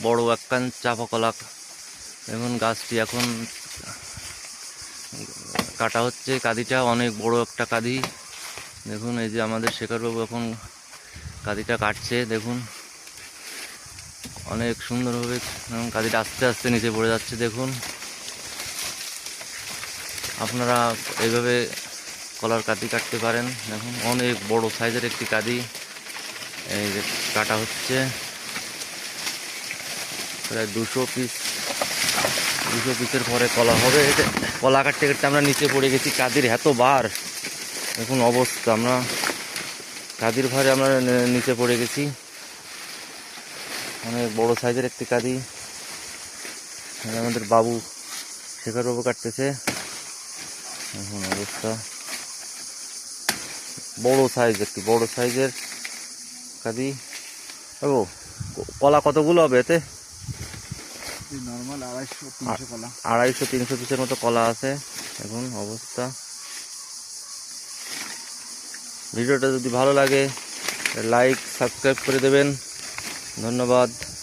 বড় একখান চাপা কলা। দেখুন গাছটি এখন কাটা হচ্ছে, কাঁদিটা অনেক বড় একটা কাঁদি। দেখুন এই যে আমাদের শেখরবাবু এখন কাঁদিটা কাটছে। দেখুন অনেক সুন্দরভাবে কাঁদিটা আস্তে আস্তে নিচে পড়ে যাচ্ছে। দেখুন আপনারা এইভাবে কলার কাঁদি কাটতে পারেন। দেখুন অনেক বড় সাইজের একটি কাঁদি এই যে কাটা হচ্ছে। প্রায় 200 পিসের পরে কলা হবে। এটা কলা কাটতে কাটতে আমরা নিচে পড়ে গেছি। কাঁদির এত বার, দেখুন অবস্থা, আমরা কাঁদির ভারে আমরা নিচে পড়ে গেছি। অনেক বড় সাইজের একটি কাঁদি আমাদের বাবু শেখরবাবু কাটতেছে। এখন অবস্থা বড় সাইজের কাঁদি। ও কলা কতগুলো হবে এতে? নর্মাল 250-300 কলা, 250-300 পিসের মতো কলা আছে। এখন অবস্থা। ভিডিওটা যদি ভালো লাগে লাইক সাবস্ক্রাইব করে দেবেন। ধন্যবাদ।